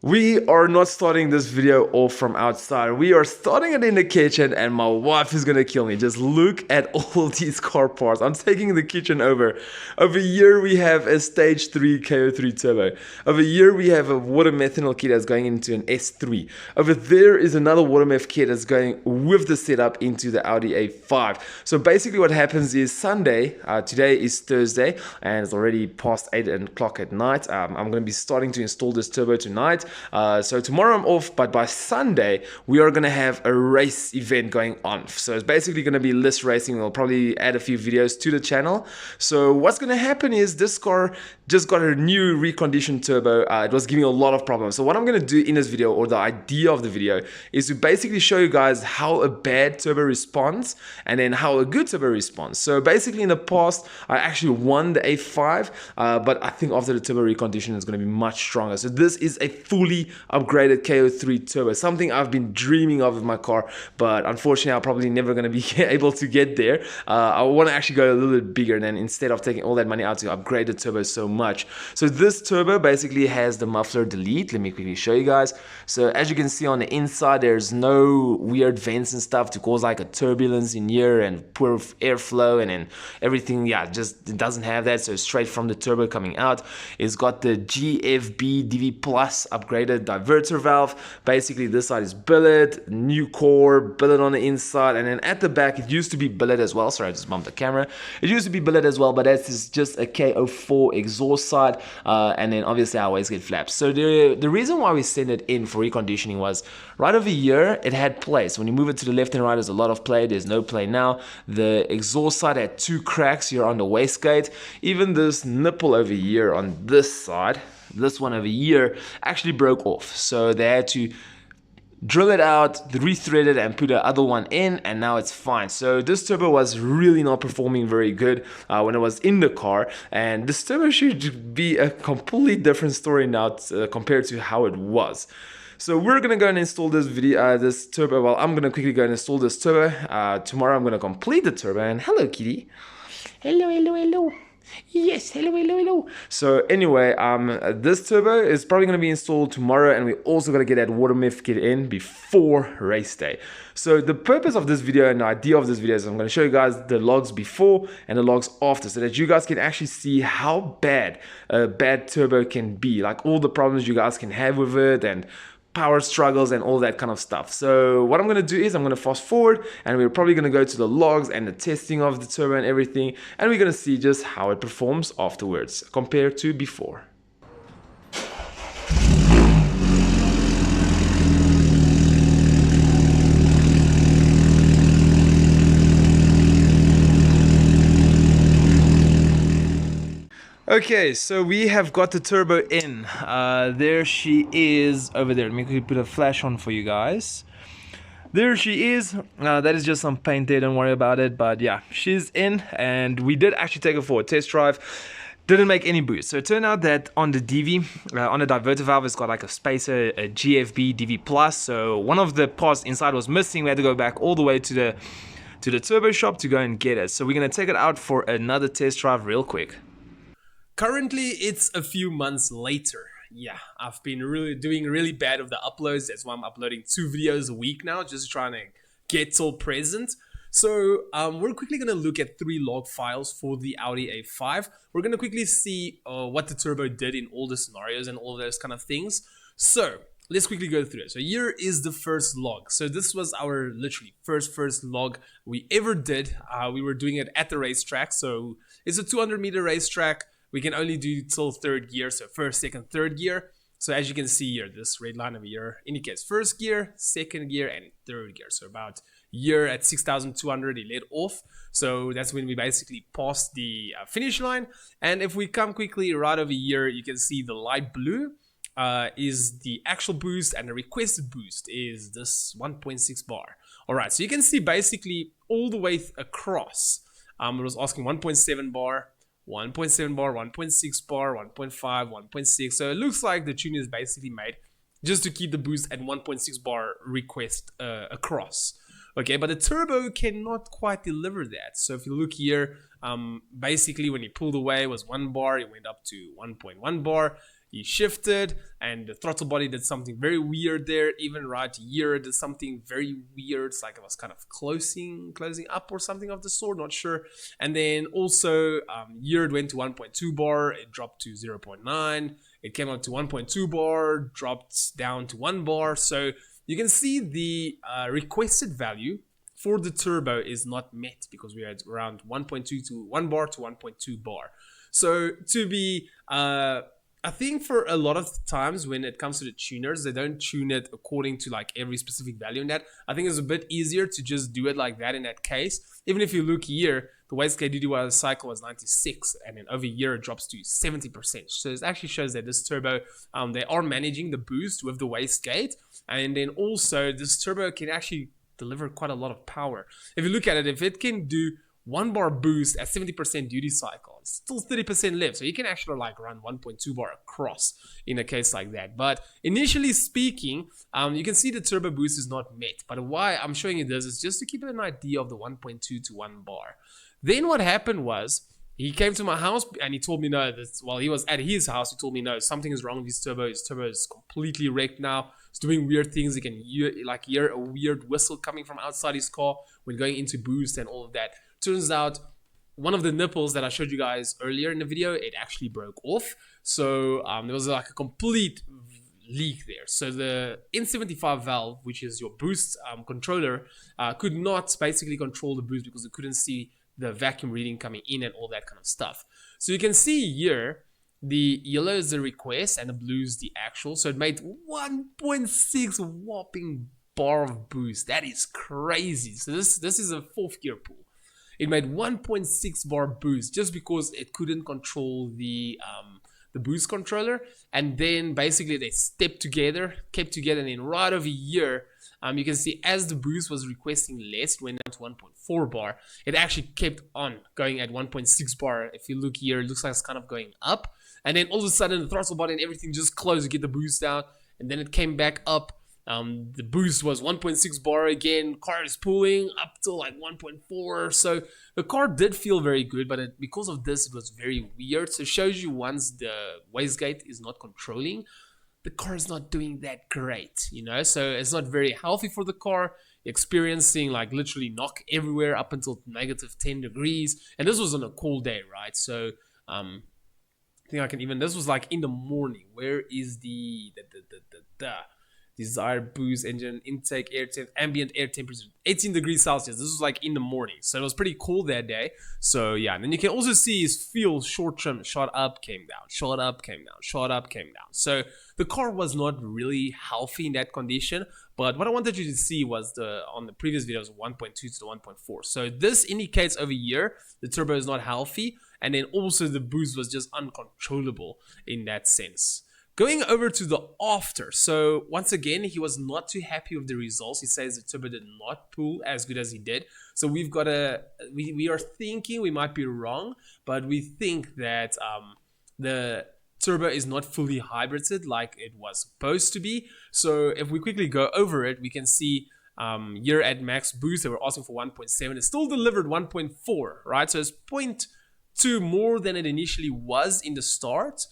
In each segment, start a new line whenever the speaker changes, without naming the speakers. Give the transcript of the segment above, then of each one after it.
We are not starting this video off from outside. We are starting it in the kitchen and my wife is gonna kill me. Just look at all these car parts. I'm taking the kitchen over. Over here we have a stage 3 K03 turbo. Over here we have a water methanol kit that's going into an S3. Over there is another water meth kit that's going with the setup into the Audi A5. So basically what happens is Sunday, today is Thursday and it's already past 8 o'clock at night. I'm gonna be starting to install this turbo tonight. So tomorrow I'm off, but by Sunday we are gonna have a race event going on. So it's basically gonna be list racing. We'll probably add a few videos to the channel. So what's gonna happen is this car just got a new reconditioned turbo. It was giving a lot of problems. So what I'm gonna do in this video, or the idea of the video, is to basically show you guys how a bad turbo responds and then how a good turbo responds. So basically in the past I actually won the A5, but I think after the turbo recondition it's gonna be much stronger. So this is a fully upgraded K03 turbo, something I've been dreaming of with my car, but unfortunately I'm probably never going to be able to get there. I want to actually go a little bit bigger, and then instead of taking all that money out to upgrade the turbo so much. So this turbo basically has the muffler delete. Let me quickly show you guys. So as you can see on the inside, there's no weird vents and stuff to cause like a turbulence in here and poor airflow, and then everything, yeah, just it doesn't have that. So straight from the turbo coming out. It's got the GFB DV Plus upgraded diverter valve. Basically this side is billet, new core, billet on the inside, and then at the back it used to be billet as well. Sorry, I just bumped the camera. It used to be billet as well, but that's just a K04 exhaust side, and then obviously our wastegate flaps. So the reason why we sent it in for reconditioning was right over here it had play. So when you move it to the left and right, there's a lot of play. There's no play now. The exhaust side had 2 cracks here on the wastegate. Even this nipple over here on this side, this one over here, actually broke off. So they had to drill it out, rethread it, and put the other one in, and now it's fine. So this turbo was really not performing very good when it was in the car, and this turbo should be a completely different story now compared to how it was. So we're gonna go and install this turbo. Well, I'm gonna quickly go and install this turbo. Tomorrow I'm gonna complete the turbo. And hello, kitty. Hello, hello, hello. Yes, hello, hello, hello. So anyway, this turbo is probably going to be installed tomorrow, and we also got to get that water meth kit in before race day. So the purpose of this video and the idea of this video is I'm going to show you guys the logs before and the logs after, so that you guys can actually see how bad a bad turbo can be, like all the problems you guys can have with it and power struggles and all that kind of stuff. So what I'm going to do is I'm going to fast forward, and we're probably going to go to the logs and the testing of the turbo and everything, and we're going to see just how it performs afterwards compared to before. Okay, so we have got the turbo in. There she is over there. Let me quickly put a flash on for you guys. There she is. That is just some paint there, don't worry about it. But yeah, she's in, and we did actually take her for a test drive. Didn't make any boost. So it turned out that on the DV, on the diverter valve, it's got like a spacer, a GFB DV Plus. So one of the parts inside was missing. We had to go back all the way to the turbo shop to go and get it. So we're gonna take it out for another test drive real quick. Currently, it's a few months later. Yeah, I've been doing really bad with the uploads. That's why I'm uploading 2 videos a week now, just trying to get till present. So we're quickly going to look at 3 log files for the Audi A5. We're going to quickly see what the turbo did in all the scenarios and all those kind of things. So let's quickly go through it. So here is the first log. So this was our literally first log we ever did. We were doing it at the racetrack. So it's a 200-meter racetrack. We can only do till 3rd gear, so 1st, 2nd, 3rd gear. So as you can see here, this red line over here indicates 1st gear, 2nd gear, and 3rd gear. So about year at 6,200, he let off. So that's when we basically passed the finish line. And if we come quickly right over here, you can see the light blue is the actual boost, and the requested boost is this 1.6 bar. All right, so you can see basically all the way across. It was asking 1.7 bar, 1.7 bar, 1.6 bar, 1.5, 1.6. So it looks like the tune is basically made just to keep the boost at 1.6 bar request across. Okay, but the turbo cannot quite deliver that. So if you look here, basically when he pulled away it was 1 bar, it went up to 1.1 bar.
he shifted, and the throttle body did something very weird there. Even right here did something very weird. It's like it was kind of closing up or something of the sort, not sure. And then also here it went to 1.2 bar, it dropped to 0.9. It came up to 1.2 bar, dropped down to 1 bar. So you can see the requested value for the turbo is not met because we are at around 1.2 to 1 bar to 1.2 bar. So to be, I think for a lot of times when it comes to the tuners, they don't tune it according to like every specific value in that. I think it's a bit easier to just do it like that in that case. Even if you look here, the wastegate duty cycle was 96, and then over here it drops to 70%. So it actually shows that this turbo, they are managing the boost with the wastegate, and then also this turbo can actually deliver quite a lot of power. If you look at it, if it can do 1 bar boost at 70% duty cycle, it's still 30% left, so you can actually like run 1.2 bar across in a case like that. But initially speaking, you can see the turbo boost is not met. But why I'm showing you this is just to keep an idea of the 1.2 to 1 bar. Then what happened was, he came to my house and he told me no, while he was at his house, he told me no, something is wrong with his turbo. His turbo is completely wrecked now. It's doing weird things. He can hear a weird whistle coming from outside his car when going into boost and all of that. Turns out one of the nipples that I showed you guys earlier in the video, it actually broke off. So there was like a complete leak there. So the N75 valve, which is your boost controller, could not basically control the boost because it couldn't see the vacuum reading coming in and all that kind of stuff. So you can see here, the yellow is the request and the blue is the actual. So it made 1.6 whopping bar of boost. That is crazy. So this is a 4th gear pull. It made 1.6 bar boost just because it couldn't control the boost controller. And then basically they kept together, and then right over here, you can see as the boost was requesting less, it went down to 1.4 bar. It actually kept on going at 1.6 bar. If you look here, it looks like it's kind of going up. And then all of a sudden, the throttle body and everything just closed to get the boost out. And then it came back up. The boost was 1.6 bar again. Car is pulling up to like 1.4. So the car did feel very good, but because of this, it was very weird. So it shows you once the wastegate is not controlling, the car is not doing that great, you know, so it's not very healthy for the car. Experiencing like literally knock everywhere up until negative 10 degrees, and this was on a cold day, right? So I think I can even, this was like in the morning. Where is the desired boost engine intake ambient air temperature 18 degrees Celsius? This was like in the morning, so it was pretty cool that day. So yeah, and then you can also see his fuel short term shot up, came down, shot up, came down, shot up, came down. So the car was not really healthy in that condition. But what I wanted you to see was on the previous videos, 1.2 to the 1.4. So this indicates over here the turbo is not healthy, and then also the boost was just uncontrollable in that sense. Going over to the after, so once again, he was not too happy with the results. He says the turbo did not pull as good as he did. So we've got we are thinking, we might be wrong, but we think that the turbo is not fully hybrided like it was supposed to be. So if we quickly go over it, we can see here at max boost, they were asking for 1.7. It still delivered 1.4, right? So it's 0.2 more than it initially was in the start.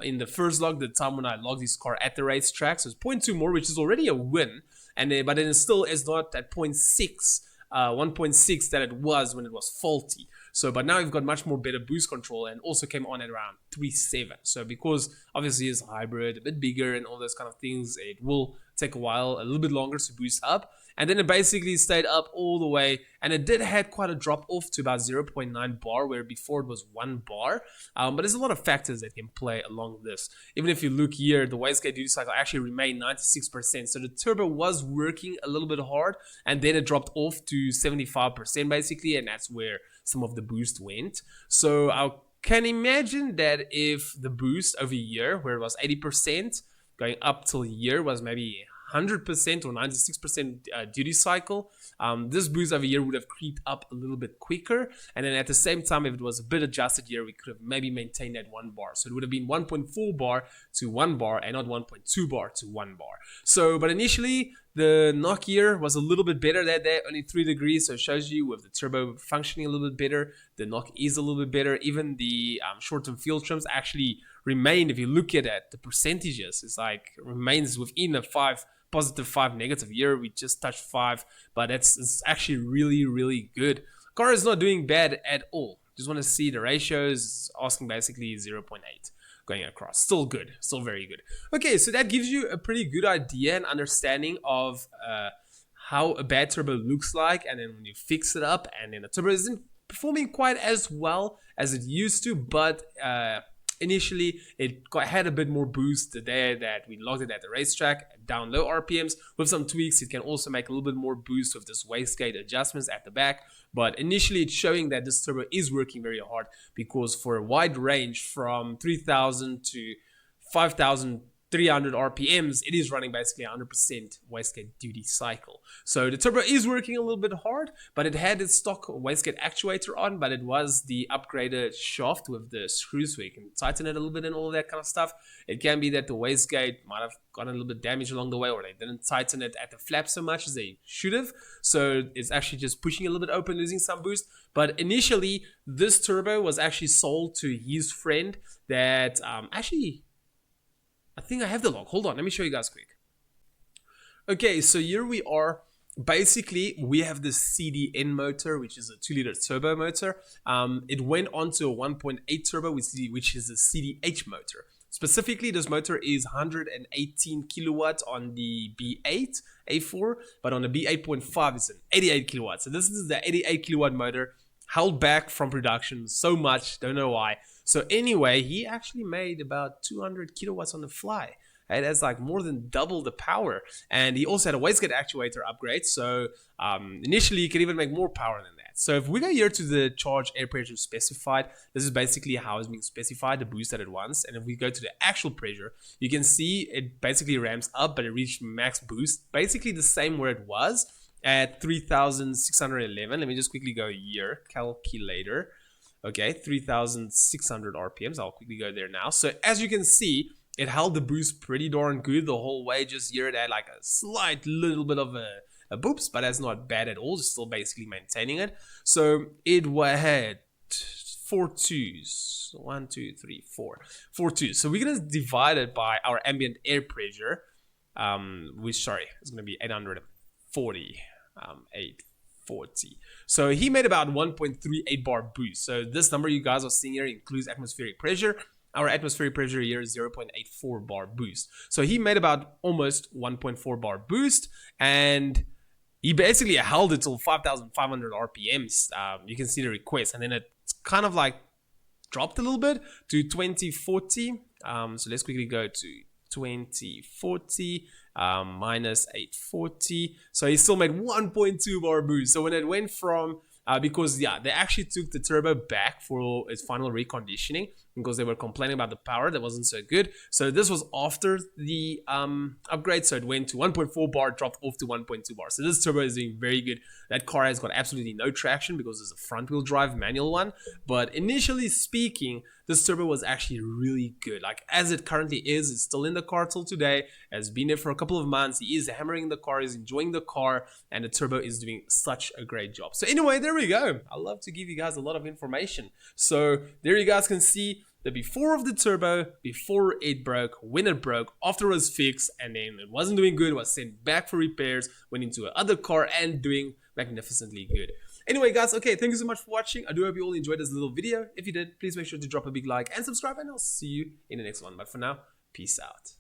In the first log, the time when I logged this car at the racetrack, so it's 0.2 more, which is already a win. And but then it still is not at 0.6, 1.6 that it was when it was faulty. So, but now we've got much more better boost control, and also came on at around 3.7. So because obviously it's hybrid, a bit bigger and all those kind of things, it will take a while, a little bit longer to boost up. And then it basically stayed up all the way, and it did had quite a drop off to about 0.9 bar, where before it was 1 bar. But there's a lot of factors that can play along this. Even if you look here, the wastegate duty cycle actually remained 96%. So the turbo was working a little bit hard, and then it dropped off to 75% basically, and that's where some of the boost went. So I can imagine that if the boost over here, where it was 80%, going up till here was maybe 100% or 96% duty cycle, this boost over here would have creeped up a little bit quicker. And then at the same time, if it was a bit adjusted here, we could have maybe maintained that 1 bar. So it would have been 1.4 bar to 1 bar and not 1.2 bar to 1 bar. So, but initially, the knock here was a little bit better that day, only 3 degrees. So it shows you with the turbo functioning a little bit better, the knock is a little bit better. Even the short-term fuel trims actually remained, if you look at it, the percentages, it's like remains within a positive 5 negative year. We just touched 5, but it's actually really, really good. Car is not doing bad at all. Just want to see the ratios. It's asking basically 0.8 going across. Still good, still very good. Okay, so that gives you a pretty good idea and understanding of how a bad turbo looks like, and then when you fix it up, and then the turbo isn't performing quite as well as it used to, but initially it had a bit more boost the day that we logged it at the racetrack, down low RPMs. With some tweaks, it can also make a little bit more boost with this wastegate adjustments at the back. But initially it's showing that this turbo is working very hard, because for a wide range from 3000 to 5300 RPMs, it is running basically 100% wastegate duty cycle. So the turbo is working a little bit hard, but it had its stock wastegate actuator on, but it was the upgraded shaft with the screws, so you can tighten it a little bit and all of that kind of stuff. It can be that the wastegate might have gotten a little bit damaged along the way, or they didn't tighten it at the flap so much as they should have. So it's actually just pushing a little bit open, losing some boost. But initially, this turbo was actually sold to his friend that I think I have the log. Hold on, let me show you guys quick. Okay, so here we are. Basically, we have the CDN motor, which is a 2-liter turbo motor. It went onto a 1.8 turbo, which is a CDH motor. Specifically, this motor is 118 kilowatts on the B8 A4, but on the B8.5, it's an 88 kilowatts. So this is the 88 kilowatt motor, held back from production so much, don't know why. So anyway, he actually made about 200 kilowatts on the fly. It has like more than double the power. And he also had a wastegate actuator upgrade. So initially, you can even make more power than that. So if we go here to the charge air pressure specified, this is basically how it's being specified, the boost that it wants. And if we go to the actual pressure, you can see it basically ramps up, but it reached max boost, basically the same where it was at 3,611. Let me just quickly go here, calculator. Okay, 3,600 RPMs. I'll quickly go there now. So as you can see, it held the boost pretty darn good the whole way. Just here it had like a slight little bit of a boost, but that's not bad at all. It's still basically maintaining it. So it had 4 twos. 1, 2, 3, 4. 4 twos. So we're gonna divide it by our ambient air pressure, which is gonna be 840. 840. So he made about 1.38 bar boost. So this number you guys are seeing here includes atmospheric pressure. Our atmospheric pressure here is 0.84 bar boost. So he made about almost 1.4 bar boost, and he basically held it till 5,500 RPMs. You can see the request, and then it kind of like dropped a little bit to 2040. So let's quickly go to 2040 minus 840. So he still made 1.2 bar boost. So when it went from because they actually took the turbo back for its final reconditioning because they were complaining about the power that wasn't so good. So this was after the upgrade, so it went to 1.4 bar, dropped off to 1.2 bar. So this turbo is doing very good. That car has got absolutely no traction because it's a front wheel drive manual one, but initially speaking, this turbo was actually really good. Like as it currently is, it's still in the car till today, has been there for a couple of months. He is hammering the car, he's enjoying the car, and the turbo is doing such a great job. So anyway, there we go. I love to give you guys a lot of information. So there you guys can see the before of the turbo, before it broke, when it broke, after it was fixed, and then it wasn't doing good, was sent back for repairs, went into another car and doing magnificently good. Anyway guys, okay, thank you so much for watching. I do hope you all enjoyed this little video. If you did, please make sure to drop a big like and subscribe, and I'll see you in the next one. But for now, peace out.